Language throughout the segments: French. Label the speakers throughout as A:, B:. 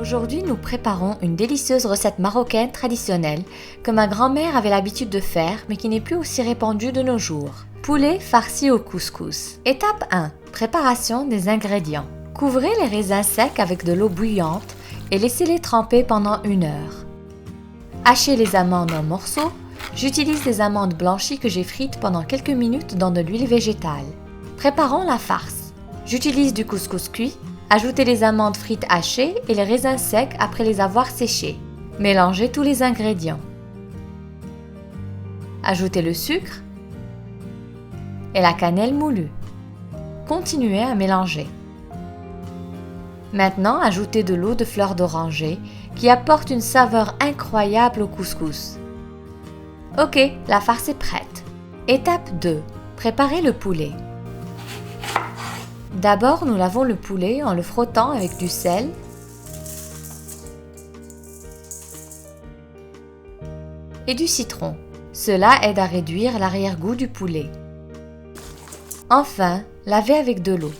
A: Aujourd'hui, nous préparons une délicieuse recette marocaine traditionnelle que ma grand-mère avait l'habitude de faire mais qui n'est plus aussi répandue de nos jours. Poulet farci au couscous. Étape 1. Préparation des ingrédients. Couvrez les raisins secs avec de l'eau bouillante et laissez-les tremper pendant 1 heure. Hachez les amandes en morceaux. J'utilise des amandes blanchies que j'ai frites pendant quelques minutes dans de l'huile végétale. Préparons la farce. J'utilise du couscous cuit. Ajoutez les amandes frites hachées et les raisins secs après les avoir séchés. Mélangez tous les ingrédients. Ajoutez le sucre et la cannelle moulue. Continuez à mélanger. Maintenant, ajoutez de l'eau de fleur d'oranger qui apporte une saveur incroyable au couscous. Ok, la farce est prête. Étape 2. Préparez le poulet. D'abord, nous lavons le poulet en le frottant avec du sel et du citron. Cela aide à réduire l'arrière-goût du poulet. Enfin, lavez avec de l'eau.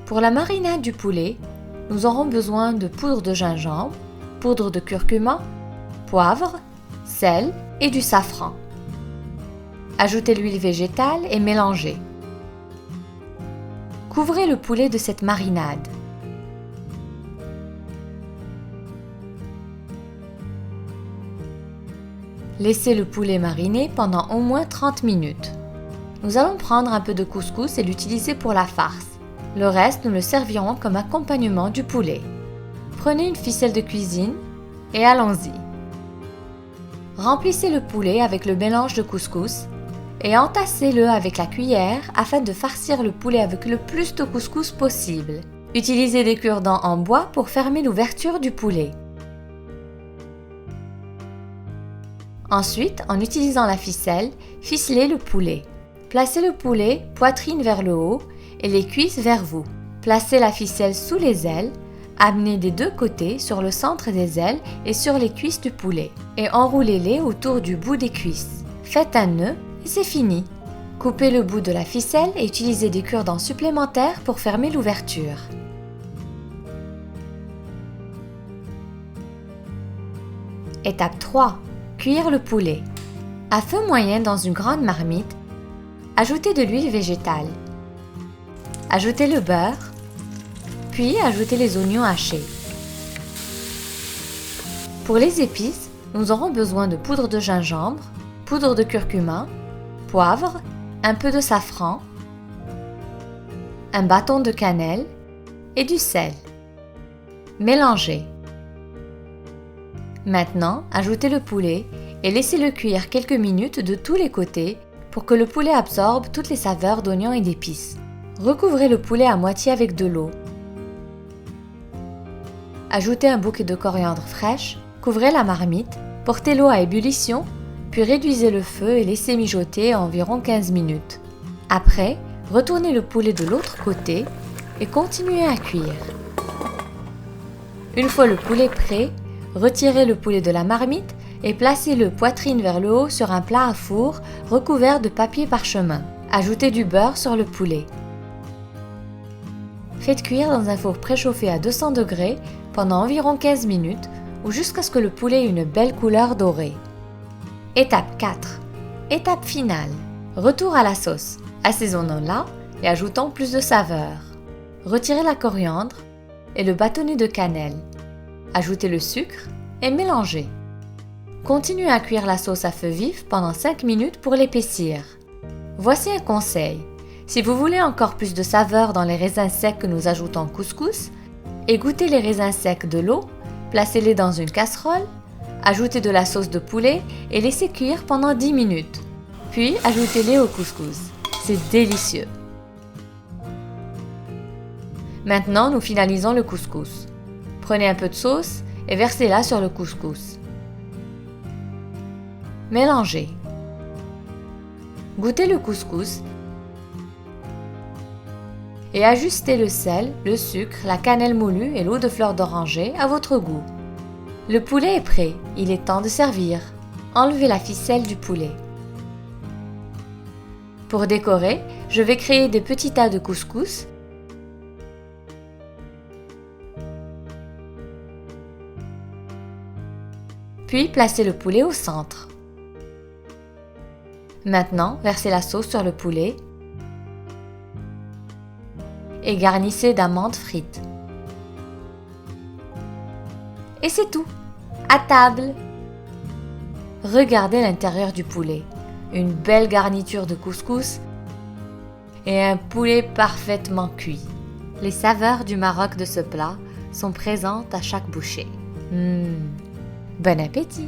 A: Pour la marinade du poulet, nous aurons besoin de poudre de gingembre, poudre de curcuma, poivre, sel et du safran. Ajoutez l'huile végétale et mélangez. Couvrez le poulet de cette marinade. Laissez le poulet mariner pendant au moins 30 minutes. Nous allons prendre un peu de couscous et l'utiliser pour la farce. Le reste, nous le servirons comme accompagnement du poulet. Prenez une ficelle de cuisine et allons-y. Remplissez le poulet avec le mélange de couscous et entassez-le avec la cuillère afin de farcir le poulet avec le plus de couscous possible. Utilisez des cure-dents en bois pour fermer l'ouverture du poulet. Ensuite, en utilisant la ficelle, ficelez le poulet. Placez le poulet poitrine vers le haut et les cuisses vers vous. Placez la ficelle sous les ailes, amenez des deux côtés sur le centre des ailes et sur les cuisses du poulet et enroulez-les autour du bout des cuisses. Faites un nœud et c'est fini. Coupez le bout de la ficelle et utilisez des cure-dents supplémentaires pour fermer l'ouverture. Étape 3. Cuire le poulet. À feu moyen dans une grande marmite, ajoutez de l'huile végétale. Ajoutez le beurre, puis ajoutez les oignons hachés. Pour les épices, nous aurons besoin de poudre de gingembre, poudre de curcuma, poivre, un peu de safran, un bâton de cannelle et du sel. Mélangez. Maintenant, ajoutez le poulet et laissez-le cuire quelques minutes de tous les côtés pour que le poulet absorbe toutes les saveurs d'oignons et d'épices. Recouvrez le poulet à moitié avec de l'eau. Ajoutez un bouquet de coriandre fraîche, couvrez la marmite, portez l'eau à ébullition, puis réduisez le feu et laissez mijoter environ 15 minutes. Après, retournez le poulet de l'autre côté et continuez à cuire. Une fois le poulet prêt, retirez le poulet de la marmite et placez-le poitrine vers le haut sur un plat à four recouvert de papier parchemin. Ajoutez du beurre sur le poulet. Faites cuire dans un four préchauffé à 200 degrés pendant environ 15 minutes ou jusqu'à ce que le poulet ait une belle couleur dorée. Étape 4. Étape finale. Retour à la sauce. Assaisonnons-la et ajoutons plus de saveur. Retirez la coriandre et le bâtonnet de cannelle. Ajoutez le sucre et mélangez. Continuez à cuire la sauce à feu vif pendant 5 minutes pour l'épaissir. Voici un conseil. Si vous voulez encore plus de saveur dans les raisins secs que nous ajoutons au couscous, égouttez les raisins secs de l'eau, placez-les dans une casserole, ajoutez de la sauce de poulet et laissez cuire pendant 10 minutes. Puis ajoutez-les au couscous. C'est délicieux. Maintenant, nous finalisons le couscous. Prenez un peu de sauce et versez-la sur le couscous. Mélangez. Goûtez le couscous et ajustez le sel, le sucre, la cannelle moulue et l'eau de fleur d'oranger à votre goût. Le poulet est prêt, il est temps de servir. Enlevez la ficelle du poulet. Pour décorer, je vais créer des petits tas de couscous Puis placez le poulet au centre. Maintenant, versez la sauce sur le poulet et garnissez d'amandes frites. Et c'est tout. À table! Regardez l'intérieur du poulet. Une belle garniture de couscous et un poulet parfaitement cuit. Les saveurs du Maroc de ce plat sont présentes à chaque bouchée. Bon appétit!